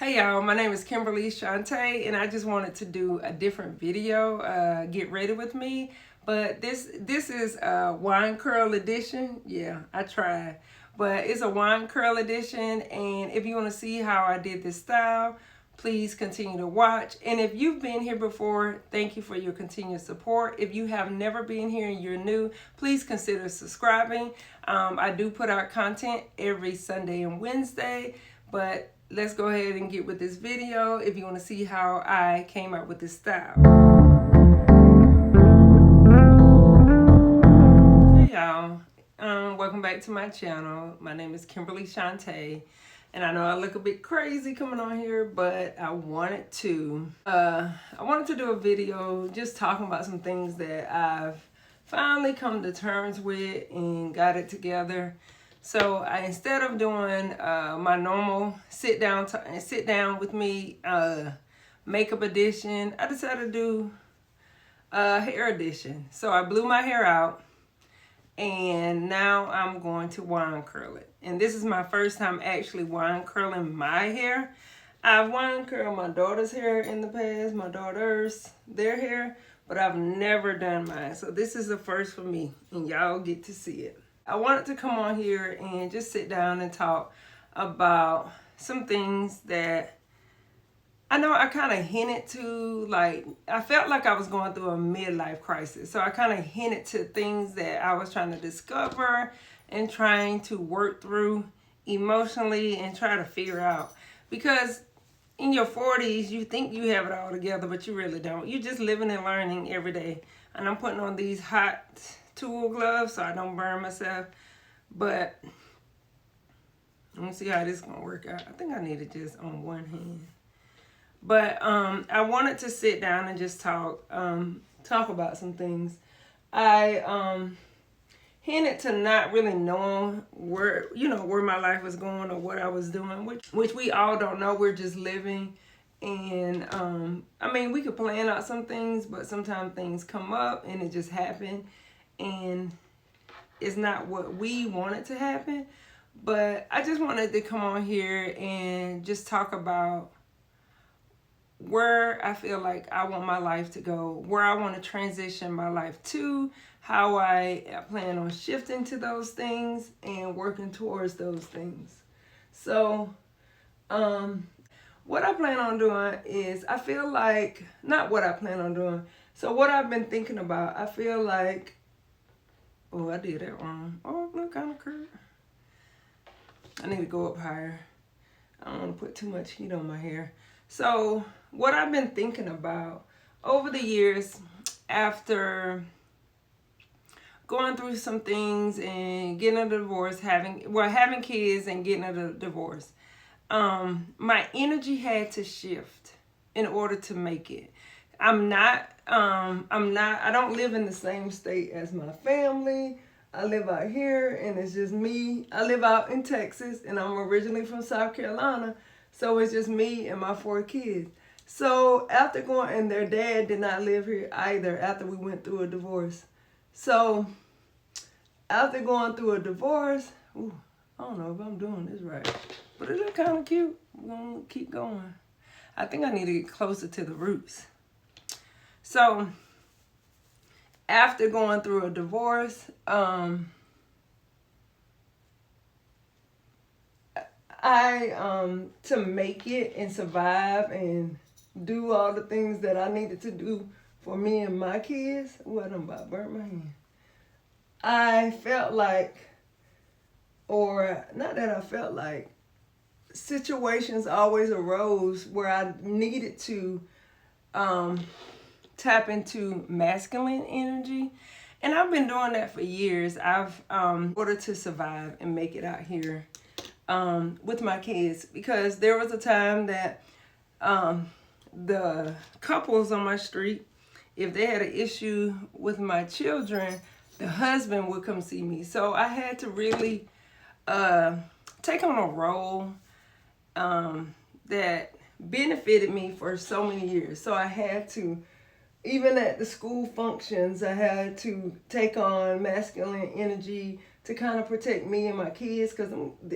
Hey y'all, my name is Kimberly Shantae, and I just wanted to do a different video, get ready with me. But this is a wine curl edition. Yeah, I tried. But it's a wine curl edition, and if you want to see how I did this style, please continue to watch. And if you've been here before, thank you for your continued support. If you have never been here and you're new, please consider subscribing. I do put out content every Sunday and Wednesday, but let's go ahead and get with this video if you want to see how I came up with this style. Hey y'all, welcome back to my channel. My name is Kimberly Shantae, and I know I look a bit crazy coming on here, but I wanted to do a video just talking about some things that I've finally come to terms with and got it together. So instead of doing my normal sit down with me makeup edition, I decided to do a hair edition. So I blew my hair out, and now I'm going to wine curl it. And this is my first time actually wine curling my hair. I've wine curled my daughter's hair in the past, their hair, but I've never done mine. So this is the first for me, and y'all get to see it. I wanted to come on here and just sit down and talk about some things that I know I kind of hinted to. Like, I felt like I was going through a midlife crisis. So I kind of hinted to things that I was trying to discover and trying to work through emotionally and try to figure out. Because in your 40s, you think you have it all together, but you really don't. You're just living and learning every day. And I'm putting on these hot tool gloves so I don't burn myself, but I'm gonna see how this is gonna work out. I think I need it just on one hand, but I wanted to sit down and just talk about some things. I hinted to not really knowing where my life was going or what I was doing, which we all don't know. We're just living. And I mean, we could plan out some things, but sometimes things come up and it just happened, and it's not what we want it to happen. But I just wanted to come on here and just talk about where I feel like I want my life to go, where I want to transition my life to, how I plan on shifting to those things and working towards those things. So what I plan on doing is, I feel like, not what I plan on doing. So what I've been thinking about, I feel like, oh, I did that wrong. Oh, look, kind of curved. I need to go up higher. I don't want to put too much heat on my hair. So what I've been thinking about over the years, after going through some things and getting a divorce, having kids and getting a divorce, my energy had to shift in order to make it. I don't live in the same state as my family. I live out here and it's just me. I live out in Texas and I'm originally from South Carolina. So it's just me and my 4 kids. So after going, and their dad did not live here either after we went through a divorce. So after going through a divorce, I don't know if I'm doing this right, but it look kind of cute. We're gonna keep going. I think I need to get closer to the roots. So after going through a divorce, to make it and survive and do all the things that I needed to do for me and my kids, I'm about to burn my hand. I felt like, or not that I felt like, situations always arose where I needed to tap into masculine energy. And I've been doing that for years. In order to survive and make it out here with my kids, because there was a time that the couples on my street, if they had an issue with my children, the husband would come see me. So I had to really take on a role that benefited me for so many years. So I had to, even at the school functions, I had to take on masculine energy to kind of protect me and my kids, because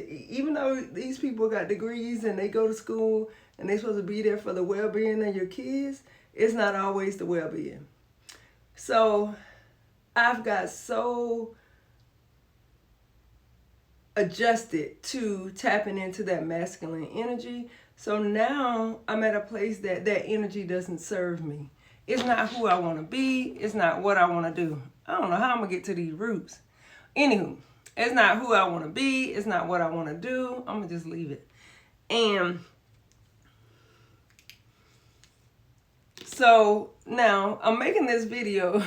even though these people got degrees and they go to school and they're supposed to be there for the well-being of your kids, it's not always the well-being. So I've got so adjusted to tapping into that masculine energy. So now I'm at a place that that energy doesn't serve me. It's not who I want to be. It's not what I want to do. I don't know how I'm going to get to these roots. Anywho, it's not who I want to be. It's not what I want to do. I'm going to just leave it. And so now I'm making this video.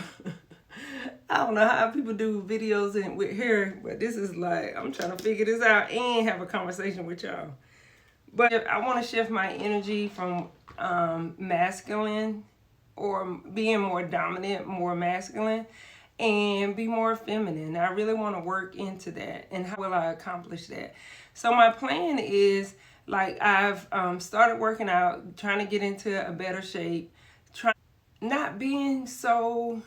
I don't know how people do videos with hair, but this is like, I'm trying to figure this out and have a conversation with y'all. But I want to shift my energy from masculine, or being more dominant, more masculine, and be more feminine. I really want to work into that. And how will I accomplish that? So my plan is, like, I've started working out, trying to get into a better shape, not being so...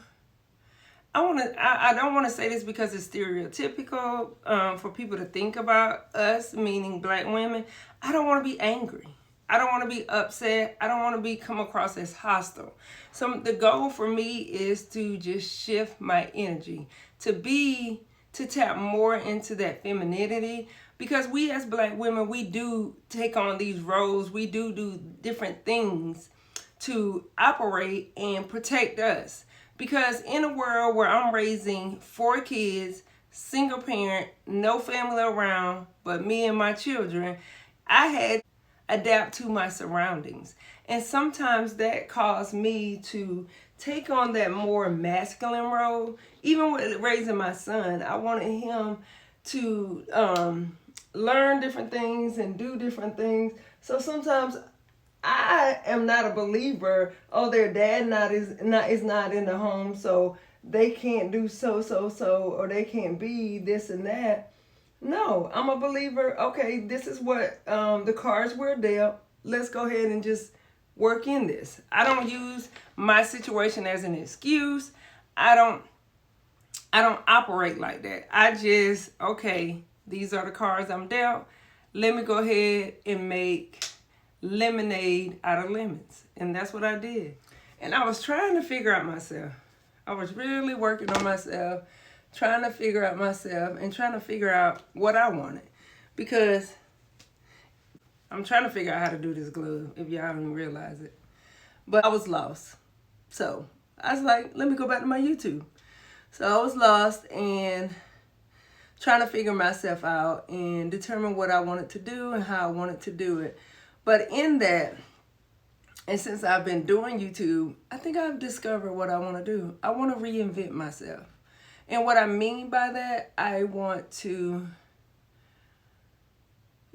I don't want to say this because it's stereotypical for people to think about us, meaning black women. I don't want to be angry. I don't want to be upset. I don't want to come across as hostile. So the goal for me is to just shift my energy, to tap more into that femininity, because we as black women, we do take on these roles. We do different things to operate and protect us. Because in a world where I'm raising 4 kids, single parent, no family around but me and my children, I had to adapt to my surroundings. And sometimes that caused me to take on that more masculine role. Even with raising my son, I wanted him to learn different things and do different things. So sometimes I am not a believer, oh, their dad is not in the home, so they can't do so, or they can't be this and that. No, I'm a believer, okay, this is what the cards were dealt. Let's go ahead and just work in this. I don't use my situation as an excuse. I don't operate like that. I just, okay, these are the cards I'm dealt. Let me go ahead and make lemonade out of lemons. And that's what I did. And I was trying to figure out myself. I was really working on myself, trying to figure out myself and trying to figure out what I wanted. Because I'm trying to figure out how to do this glove, if y'all don't realize it. But I was lost. So I was like, let me go back to my YouTube. So I was lost and trying to figure myself out and determine what I wanted to do and how I wanted to do it. But in that, and since I've been doing YouTube, I think I've discovered what I want to do. I want to reinvent myself. And what I mean by that, I want to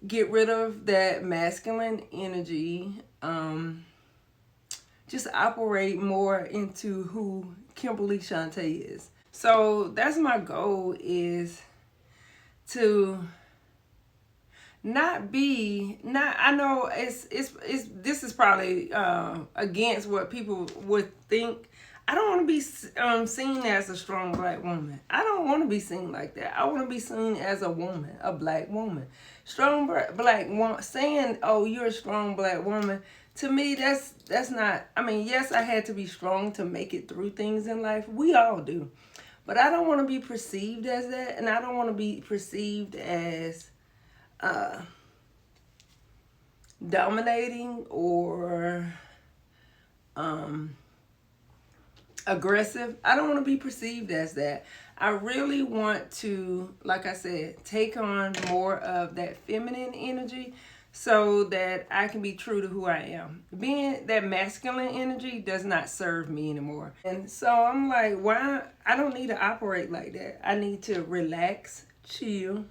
get rid of that masculine energy, just operate more into who Kimberly Shantae is. So that's my goal, is to I know this is probably against what people would think. I don't want to be seen as a strong black woman. I don't want to be seen like that. I want to be seen as a woman, a black woman. Strong black woman, saying, oh, you're a strong black woman, to me, that's not, I mean, yes, I had to be strong to make it through things in life. We all do. But I don't want to be perceived as that, and I don't want to be perceived as dominating or aggressive. I don't want to be perceived as that. I really want to, like I said, take on more of that feminine energy so that I can be true to who I am. Being that masculine energy does not serve me anymore. And so I'm like, why? I don't need to operate like that. I need to relax, chill,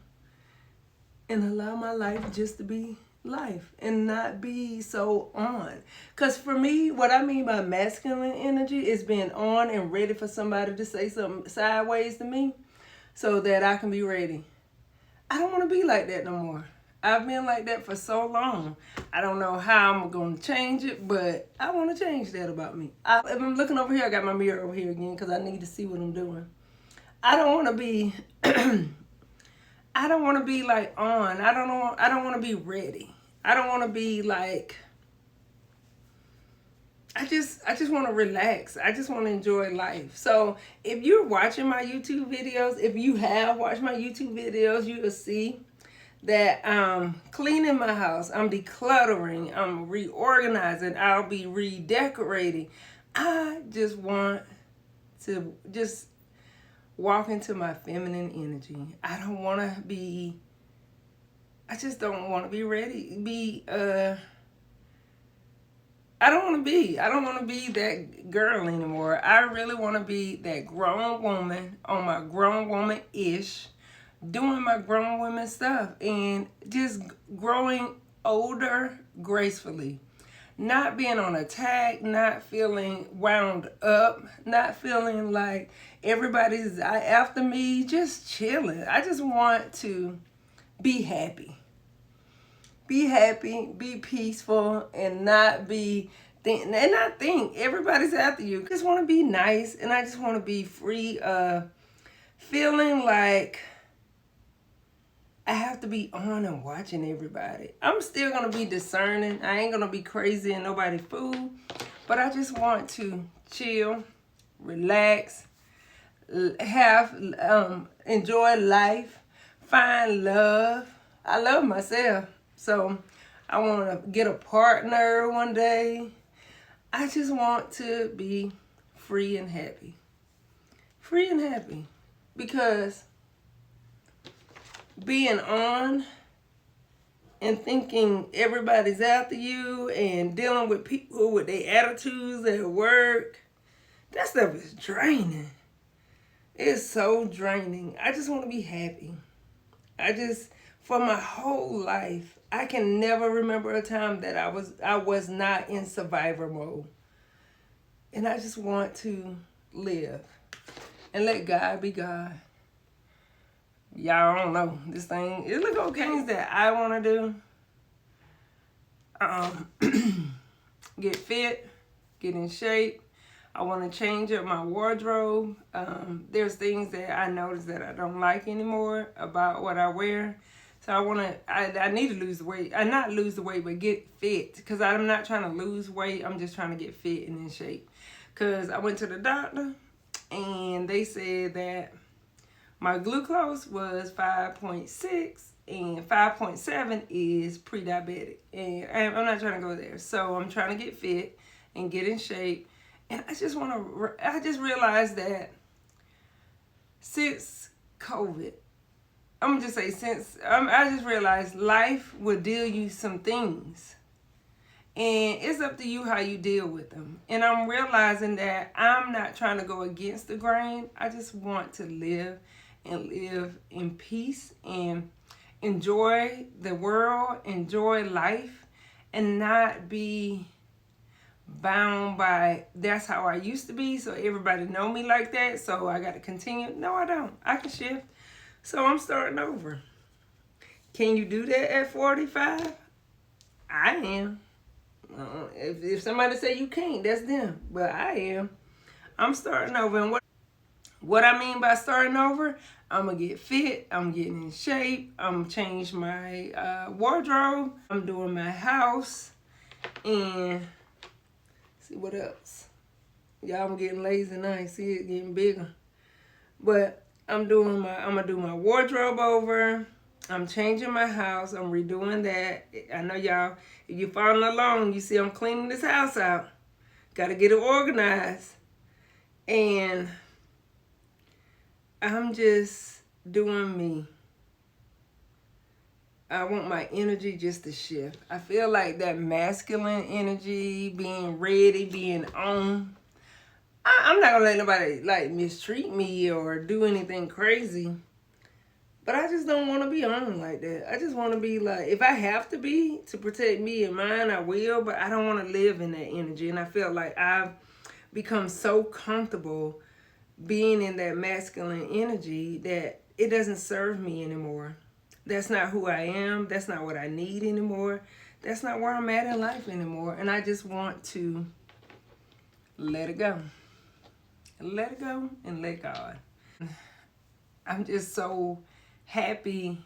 and allow my life just to be life and not be so on. Because for me, what I mean by masculine energy is being on and ready for somebody to say something sideways to me so that I can be ready. I don't want to be like that no more. I've been like that for so long. I don't know how I'm going to change it, but I want to change that about me. If I'm looking over here, I got my mirror over here again because I need to see what I'm doing. I don't want to be I don't want to be like on. I don't want to be ready. I don't want to be like, I just want to relax. I just want to enjoy life. So if you're watching my YouTube videos, if you have watched my YouTube videos, you will see that I'm cleaning my house, I'm decluttering, I'm reorganizing, I'll be redecorating. I just want to just walk into my feminine energy. I don't want to be, I just don't want to be ready, I don't want to be that girl anymore. I really want to be that grown woman on my grown woman-ish, doing my grown woman stuff and just growing older gracefully. Not being on attack, not feeling wound up, not feeling like everybody's after me, just chilling. I just want to be happy. Be happy, be peaceful, and not think everybody's after you. I just want to be nice, and I just want to be free of feeling like I have to be on and watching everybody. I'm still going to be discerning. I ain't going to be crazy and nobody fool, but I just want to chill, relax, enjoy life, find love. I love myself. So I want to get a partner one day. I just want to be free and happy. Free and happy. Because being on and thinking everybody's after you and dealing with people with their attitudes at work, that stuff is draining. It's so draining. I just want to be happy. For my whole life, I can never remember a time that I was not in survivor mode. And I just want to live and let God be God. Y'all don't know this thing. It look okay. Things that I want to do. Get fit, get in shape. I want to change up my wardrobe. There's things that I notice that I don't like anymore about what I wear. So I need to lose the weight. Not lose the weight, but get fit. Because I'm not trying to lose weight. I'm just trying to get fit and in shape. Because I went to the doctor and they said that my glucose was 5.6 and 5.7 is pre-diabetic. And I'm not trying to go there. So I'm trying to get fit and get in shape. And I just realized that since COVID, I'm gonna just say I just realized life will deal you some things. And it's up to you how you deal with them. And I'm realizing that I'm not trying to go against the grain. I just want to live and live in peace and enjoy the world, enjoy life, and not be bound by that's how I used to be. So everybody know me like that. So I got to continue. No, I don't. I can shift. So I'm starting over. Can you do that at 45? I am. If somebody say you can't, that's them. But I am. I'm starting over. And what I mean by starting over, I'm going to get fit. I'm getting in shape. I'm going to change my wardrobe. I'm doing my house. And see what else. Y'all, I'm getting lazy now. I see it getting bigger. But I'm gonna do my wardrobe over. I'm changing my house. I'm redoing that. I know y'all, if you're following along, you see I'm cleaning this house out. Got to get it organized. And I'm just doing me. I want my energy just to shift. I feel like that masculine energy, being ready, being on. I'm not gonna let nobody like mistreat me or do anything crazy. But I just don't want to be on like that. I just want to be like, if I have to be to protect me and mine, I will. But I don't want to live in that energy. And I feel like I've become so comfortable being in that masculine energy that it doesn't serve me anymore. That's not who I am. That's not what I need anymore. That's not where I'm at in life anymore. And I just want to let it go. Let it go and let God. I'm just so happy.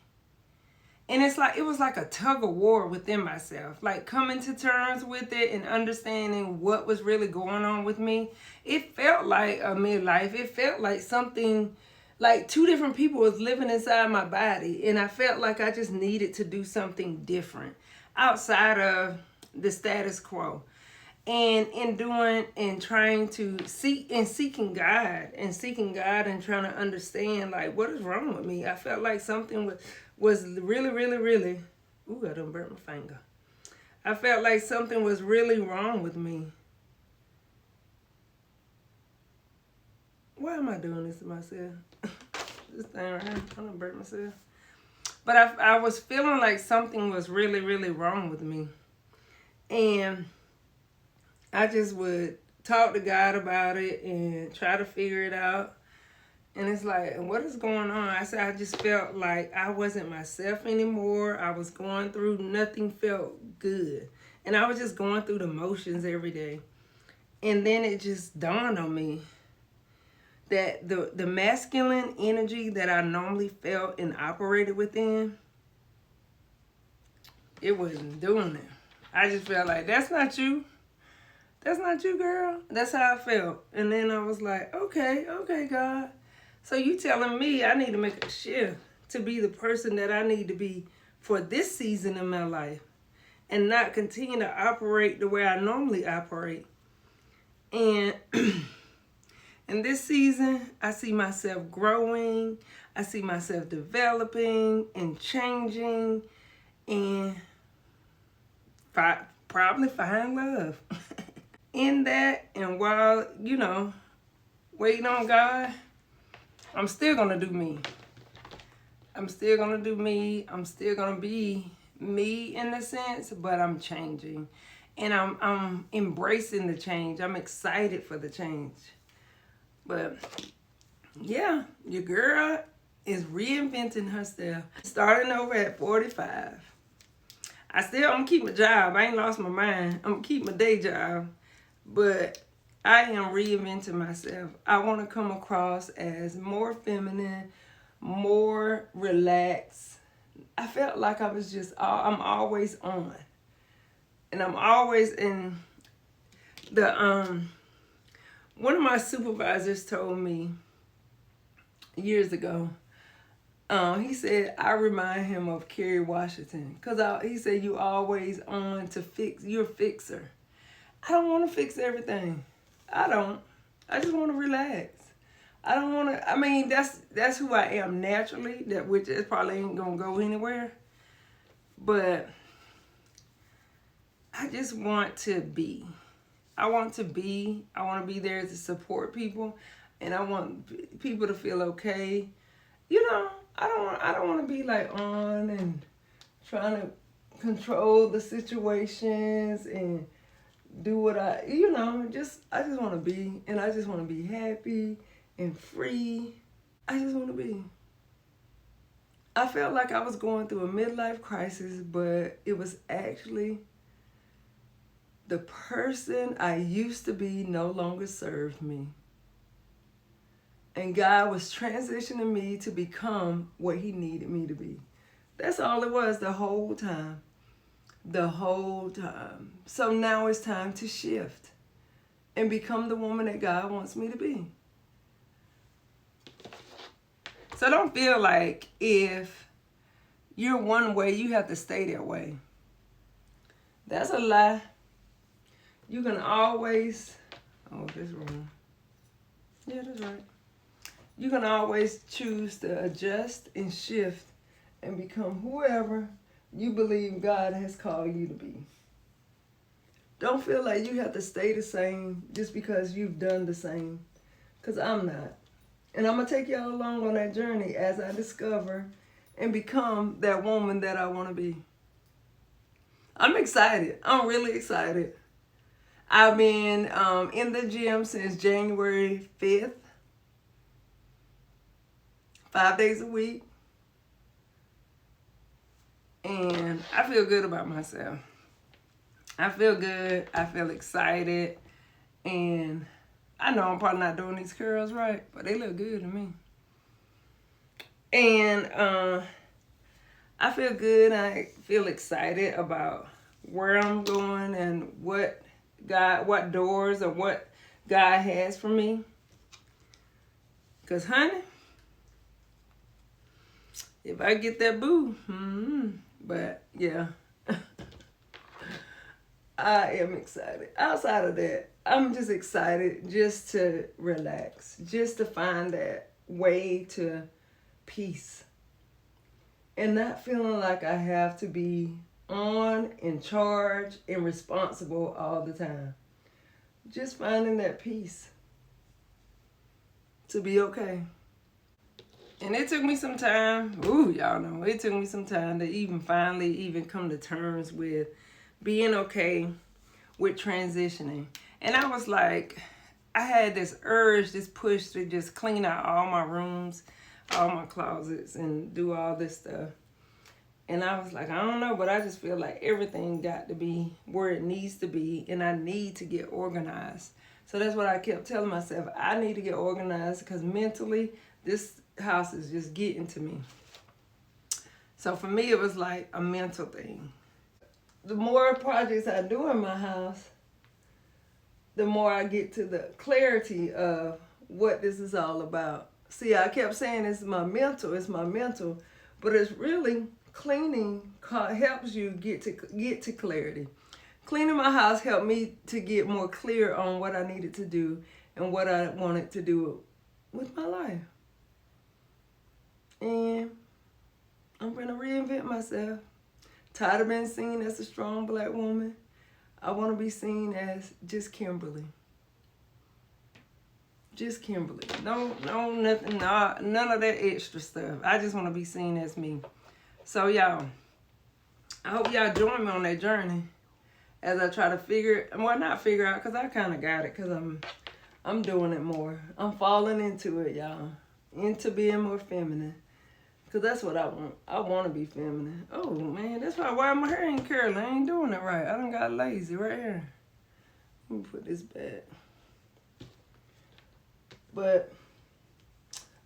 And it was like a tug of war within myself, like coming to terms with it and understanding what was really going on with me. It felt like a midlife. It felt like something, like two different people was living inside my body. And I felt like I just needed to do something different outside of the status quo. And in doing and trying to seeking God and trying to understand, like, what is wrong with me. I felt like something was really, really, really, ooh, I done burnt my finger. I felt like something was really wrong with me. Why am I doing this to myself? This thing right here, I done burnt myself. But I was feeling like something was really, really wrong with me. And I just would talk to God about it and try to figure it out. And it's like, what is going on? I said, I just felt like I wasn't myself anymore. I was going through, nothing felt good. And I was just going through the motions every day. And then it just dawned on me that the masculine energy that I normally felt and operated within, it wasn't doing it. I just felt like, that's not you. That's not you, girl. That's how I felt. And then I was like, okay, God. So you telling me I need to make a shift to be the person that I need to be for this season in my life and not continue to operate the way I normally operate. And in this season, I see myself growing. I see myself developing and changing and probably find love. In that, and while, waiting on God, I'm still going to do me. I'm still going to do me. I'm still going to be me in a sense, but I'm changing. And I'm embracing the change. I'm excited for the change. But, yeah, your girl is reinventing herself. Starting over at 45. I'm going to keep my job. I ain't lost my mind. I'm going to keep my day job. But I am reinventing myself. I want to come across as more feminine, more relaxed. I felt like I was I'm always on. And I'm always in one of my supervisors told me years ago, he said, I remind him of Kerry Washington. Because he said, you always on to fix, you're a fixer. I don't want to fix everything. I don't. I just want to relax. I don't want to, that's who I am naturally, which is probably ain't going to go anywhere. But I just want to be. I want to be there to support people, and I want people to feel okay. I don't want to be like on and trying to control the situations and do what I just want to be, and I just want to be happy and free. I just want to be. I felt like I was going through a midlife crisis, but it was actually the person I used to be no longer served me. And God was transitioning me to become what he needed me to be. That's all it was the whole time. The whole time. So now it's time to shift and become the woman that God wants me to be. So don't feel like if you're one way, you have to stay that way. That's a lie. You can always, this wrong. Yeah, that's right. You can always choose to adjust and shift and become whoever you believe God has called you to be. Don't feel like you have to stay the same just because you've done the same. Because I'm not. And I'm going to take y'all along on that journey as I discover and become that woman that I want to be. I'm excited. I'm really excited. I've been in the gym since January 5th. 5 days a week. And I feel good about myself. I feel good. I feel excited. And I know I'm probably not doing these curls right, but they look good to me. And I feel good. I feel excited about where I'm going and what doors or what God has for me. Cause honey, if I get that boo, but yeah, I am excited. Outside of that, I'm just excited just to relax, just to find that way to peace. And not feeling like I have to be on, in charge, and responsible all the time. Just finding that peace to be okay. And it took me some time. Ooh, y'all know. It took me some time to even finally even come to terms with being okay with transitioning. And I was like, I had this urge, this push to just clean out all my rooms, all my closets, and do all this stuff. And I was like, I don't know, but I just feel like everything got to be where it needs to be, and I need to get organized. So that's what I kept telling myself. I need to get organized because mentally, this house is just getting to me. So for me, it was like a mental thing. The more projects I do in my house, the more I get to the clarity of what this is all about. See, I kept saying it's my mental, but it's really cleaning helps you get to clarity. Cleaning my house helped me to get more clear on what I needed to do and what I wanted to do with my life. And I'm going to reinvent myself. Tired of being seen as a strong black woman. I want to be seen as just Kimberly. Just Kimberly. No, nothing, none of that extra stuff. I just want to be seen as me. So y'all, I hope y'all join me on that journey as I try to not figure out, because I kind of got it, because I'm doing it more. I'm falling into it, y'all. Into being more feminine. Because that's what I want. I want to be feminine. Oh, man, that's why my hair ain't curly. I ain't doing it right. I done got lazy right here. Let me put this back. But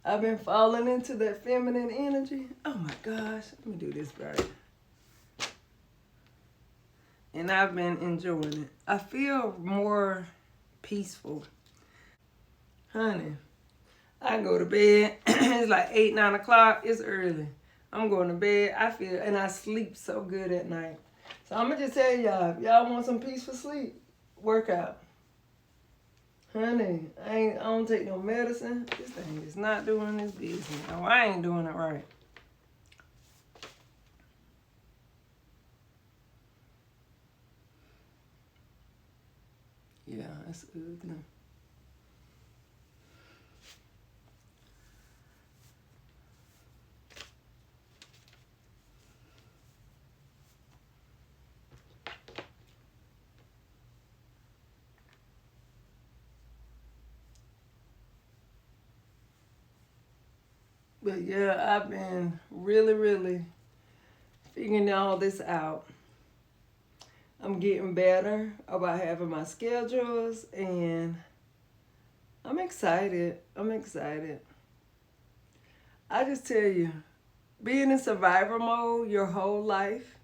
I've been falling into that feminine energy. Oh, my gosh. Let me do this right. And I've been enjoying it. I feel more peaceful. Honey, I go to bed. It's like 8, 9 o'clock. It's early. I'm going to bed. And I sleep so good at night. So I'm going to just tell y'all, if y'all want some peaceful sleep, work out. Honey, I don't take no medicine. This thing is not doing its business. No, I ain't doing it right. Yeah, it's ugly. But yeah, I've been really figuring all this out. I'm getting better about having my schedules, and I'm excited. I just tell you, being in survivor mode your whole life,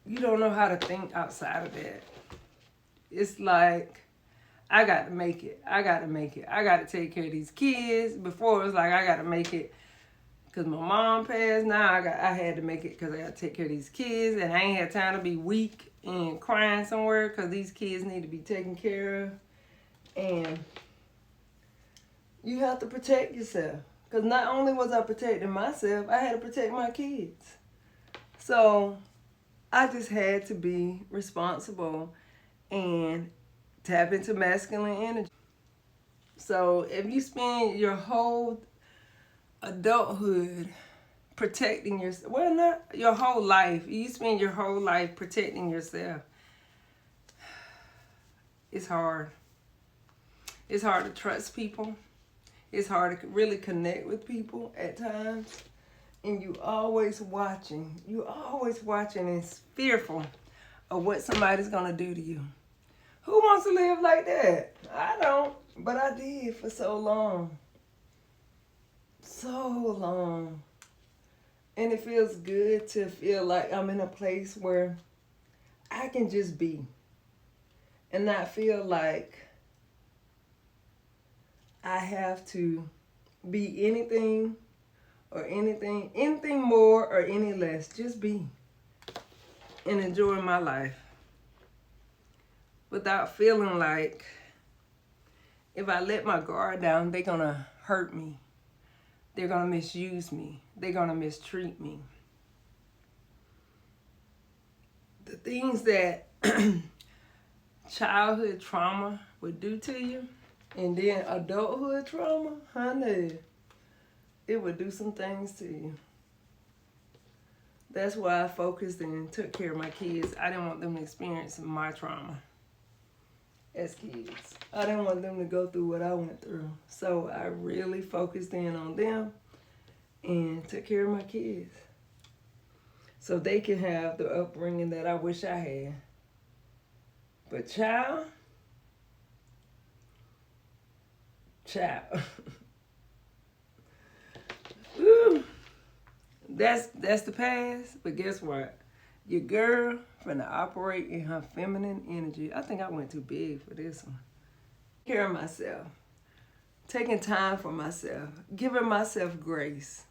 you don't know how to think outside of that. It's like, I got to make it. I got to take care of these kids. Before it was like, I got to make it because my mom passed. Now I had to make it because I got to take care of these kids. And I ain't had time to be weak and crying somewhere because these kids need to be taken care of. And you have to protect yourself. Because not only was I protecting myself, I had to protect my kids. So I just had to be responsible and tap into masculine energy. So if you spend your whole adulthood protecting yourself, well, not your whole life, you spend your whole life protecting yourself, it's hard. It's hard to trust people. It's hard to really connect with people at times. And you always watching and fearful of what somebody's going to do to you. Who wants to live like that? I don't, but I did for so long. so long. And it feels good to feel like I'm in a place where I can just be and not feel like I have to be anything or anything more or any less. Just be and enjoy my life without feeling like if I let my guard down, they're gonna hurt me. They're gonna misuse me. They're gonna mistreat me. The things that childhood trauma would do to you, and then adulthood trauma, honey, it would do some things to you. That's why I focused and took care of my kids. I didn't want them to experience my trauma as kids. I didn't want them to go through what I went through. So I really focused in on them and took care of my kids so they can have the upbringing that I wish I had. But child, ooh, that's the past. But guess what? Your girl finna operate in her feminine energy. I think I went too big for this one. Taking care of myself, taking time for myself, giving myself grace,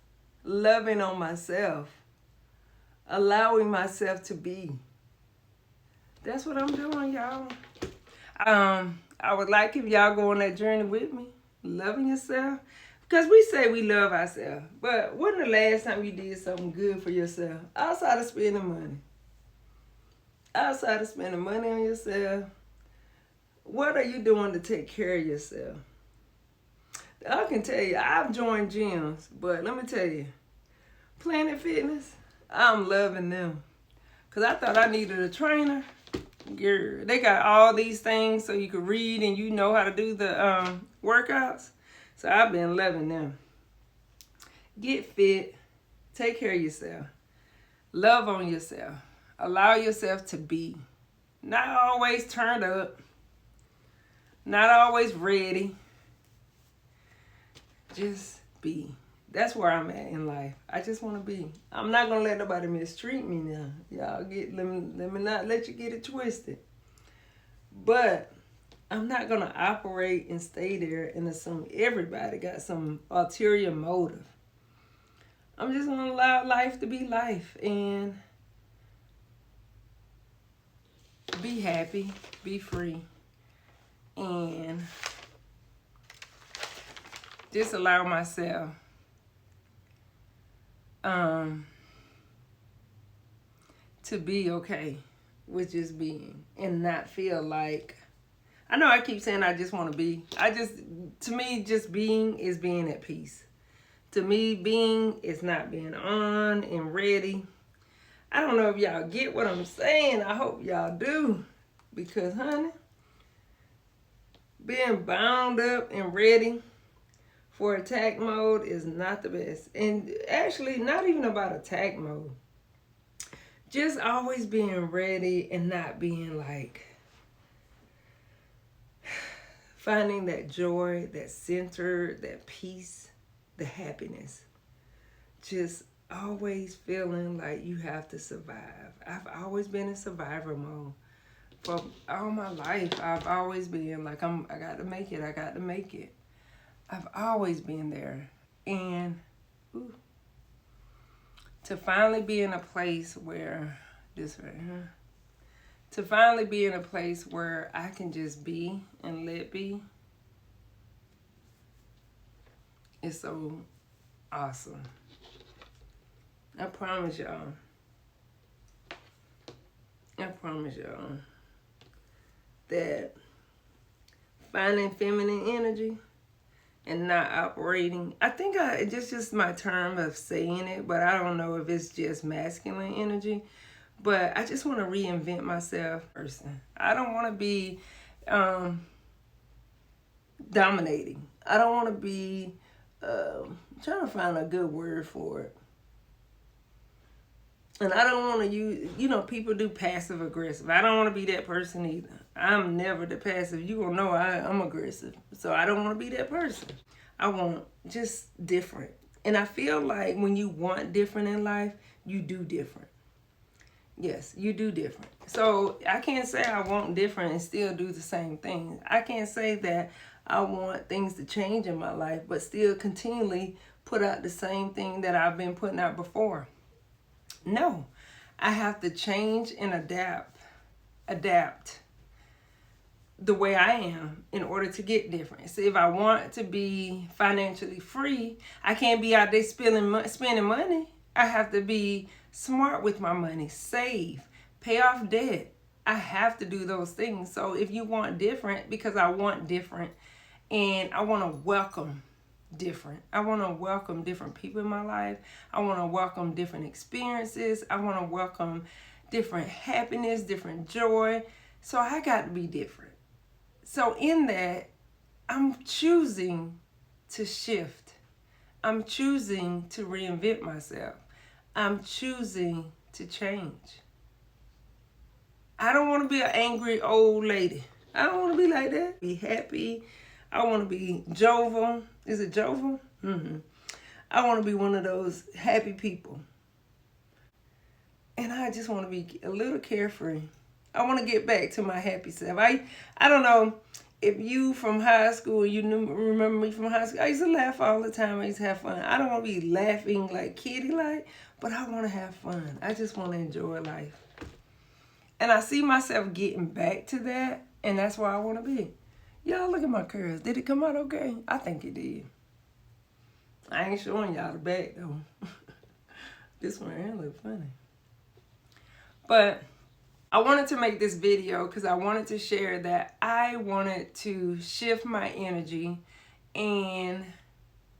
loving on myself, allowing myself to be. That's what I'm doing, y'all. I would like if y'all go on that journey with me, loving yourself. Because we say we love ourselves, but when the last time you did something good for yourself outside of spending money? Outside of spending money on yourself, what are you doing to take care of yourself? I can tell you, I've joined gyms, but let me tell you, Planet Fitness, I'm loving them. Because I thought I needed a trainer. Girl, they got all these things so you can read and you know how to do the workouts. So I've been loving them. Get fit. Take care of yourself. Love on yourself. Allow yourself to be. Not always turned up. Not always ready. Just be. That's where I'm at in life. I just want to be. I'm not going to let nobody mistreat me now. Y'all let me not let you get it twisted. But I'm not going to operate and stay there and assume everybody got some ulterior motive. I'm just going to allow life to be life and be happy, be free, and just allow myself to be okay with just being and not feel like, I know I keep saying I just want to be. To me, just being is being at peace. To me, being is not being on and ready. I don't know if y'all get what I'm saying. I hope y'all do. Because, honey, being bound up and ready for attack mode is not the best. And actually, not even about attack mode. Just always being ready and not being like, finding that joy, that center, that peace, the happiness. Just always feeling like you have to survive. I've always been in survivor mode. For all my life, I've always been like, I got to make it, I got to make it. I've always been there. And to finally be in a place where, to finally be in a place where I can just be and let be, is so awesome. I promise y'all that finding feminine energy and not operating, I think it's just my term of saying it, but I don't know if it's just masculine energy. But I just want to reinvent myself person. I don't want to be dominating. I don't want to be trying to find a good word for it. And I don't want to use, people do passive aggressive. I don't want to be that person either. I'm never the passive. You gonna know I'm aggressive. So I don't want to be that person. I want just different. And I feel like when you want different in life, you do different. Yes, you do different. So I can't say I want different and still do the same thing. I can't say that I want things to change in my life, but still continually put out the same thing that I've been putting out before. No, I have to change and adapt the way I am in order to get different. So if I want to be financially free, I can't be out there spending money. I have to be smart with my money, save, pay off debt. I have to do those things. So if you want different, because I want different and I want to welcome different. I want to welcome different people in my life. I want to welcome different experiences. I want to welcome different happiness, different joy. So I got to be different. So in that, I'm choosing to shift. I'm choosing to reinvent myself. I'm choosing to change. I don't want to be an angry old lady. I don't want to be like that. Be happy. I want to be jovial. Is it jovial? I want to be one of those happy people. And I just want to be a little carefree. I want to get back to my happy self. I don't know if you from high school, remember me from high school. I used to laugh all the time. I used to have fun. I don't want to be laughing like kitty like, but I want to have fun. I just want to enjoy life. And I see myself getting back to that, and that's where I want to be. Y'all, look at my curls. Did it come out okay? I think it did. I ain't showing y'all the back, though. This one here look funny. But I wanted to make this video because I wanted to share that I wanted to shift my energy and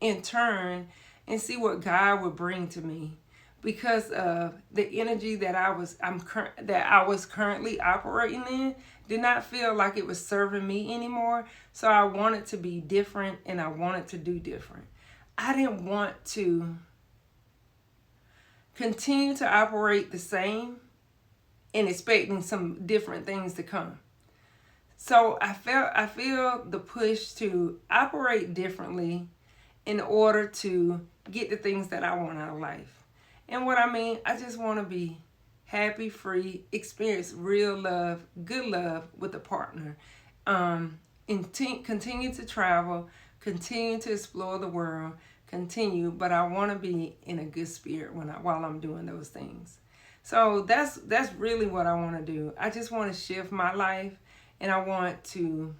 in turn and see what God would bring to me, because of the energy that I was currently operating in did not feel like it was serving me anymore. So I wanted to be different and I wanted to do different. I didn't want to continue to operate the same and expecting some different things to come. So I feel the push to operate differently in order to get the things that I want out of life. And what I mean, I just want to be happy, free, experience real love, good love with a partner, and continue to travel, continue to explore the world, but I want to be in a good spirit while I'm doing those things. So that's really what I want to do. I just want to shift my life, and I want to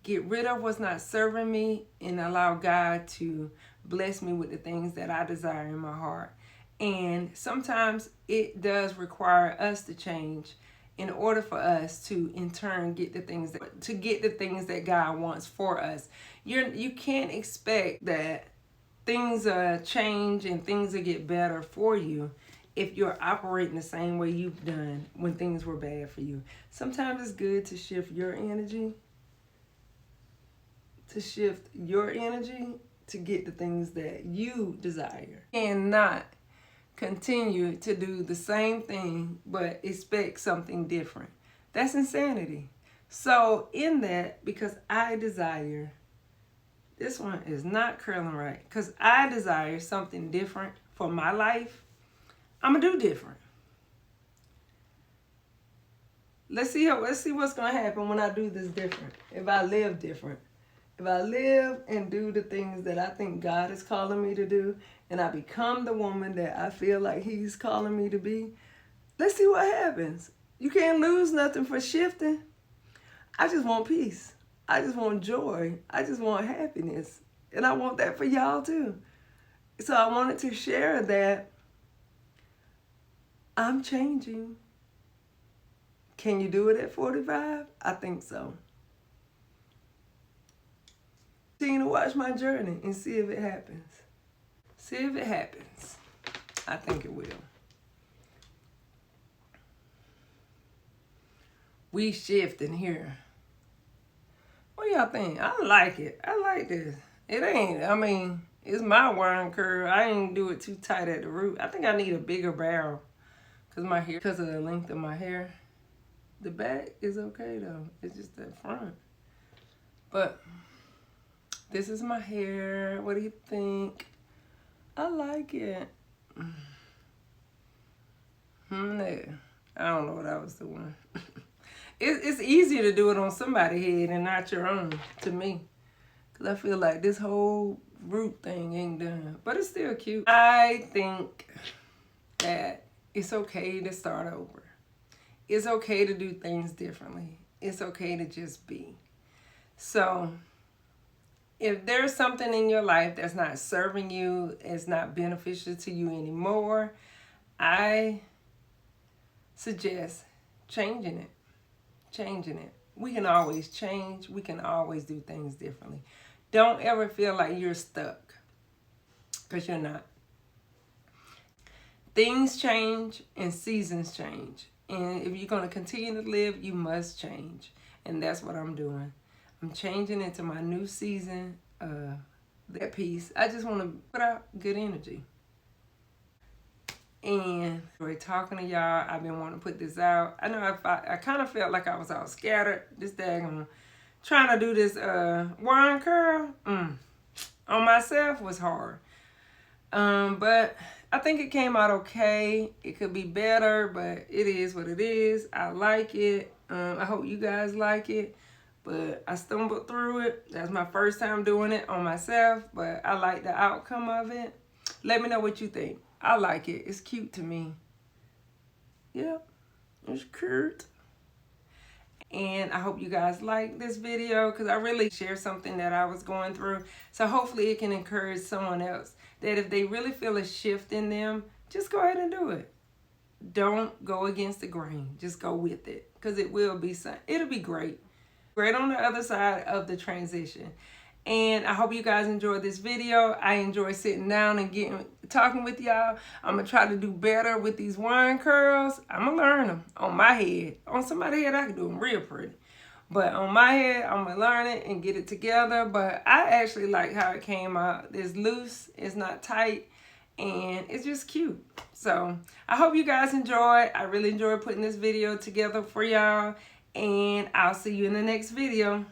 get rid of what's not serving me and allow God to bless me with the things that I desire in my heart. And sometimes it does require us to change in order for us to in turn get the things that God wants for us. You can't expect that things change and things will get better for you if you're operating the same way you've done when things were bad for you. Sometimes it's good to shift your energy, to get the things that you desire, and not continue to do the same thing but expect something different. That's insanity. So in that, because I desire, this one is not curling right, because I desire something different for my life, I'm gonna do different. Let's see what's gonna happen when I do this different. If I live different. If I live and do the things that I think God is calling me to do, and I become the woman that I feel like He's calling me to be, let's see what happens. You can't lose nothing for shifting. I just want peace. I just want joy. I just want happiness. And I want that for y'all too. So I wanted to share that I'm changing. Can you do it at 45? I think so. Continue to watch my journey and see if it happens. See if it happens. I think it will. We shifting here. What y'all think? I like it. I like this. It's my wine curl. I didn't do it too tight at the root. I think I need a bigger barrel because of the length of my hair. The back is okay though. It's just the front. But this is my hair. What do you think? I like it. No, I don't know what I was doing. It's easier to do it on somebody's head and not your own, to me. Because I feel like this whole root thing ain't done. But it's still cute. I think that it's okay to start over. It's okay to do things differently. It's okay to just be. So, if there's something in your life that's not serving you, it's not beneficial to you anymore, I suggest changing it. Changing it. We can always change. We can always do things differently. Don't ever feel like you're stuck, because you're not. Things change and seasons change. And if you're going to continue to live, you must change. And that's what I'm doing. I'm changing into my new season. That piece. I just want to put out good energy. And we're talking to y'all. I've been wanting to put this out. I know I kind of felt like I was all scattered. This daggone trying to do this wine curl on myself was hard. But I think it came out okay. It could be better, but it is what it is. I like it. I hope you guys like it. But I stumbled through it. That's my first time doing it on myself, but I like the outcome of it. Let me know what you think. I like it. It's cute to me. Yeah, it's cute. And I hope you guys like this video, because I really share something that I was going through. So hopefully it can encourage someone else that if they really feel a shift in them, just go ahead and do it. Don't go against the grain. Just go with it, because it will be something. It'll be great. Great on the other side of the transition. And I hope you guys enjoyed this video. I enjoy sitting down and talking with y'all. I'm going to try to do better with these wine curls. I'm going to learn them on my head. On somebody's head, I can do them real pretty. But on my head, I'm going to learn it and get it together. But I actually like how it came out. It's loose. It's not tight. And it's just cute. So I hope you guys enjoyed. I really enjoyed putting this video together for y'all. And I'll see you in the next video.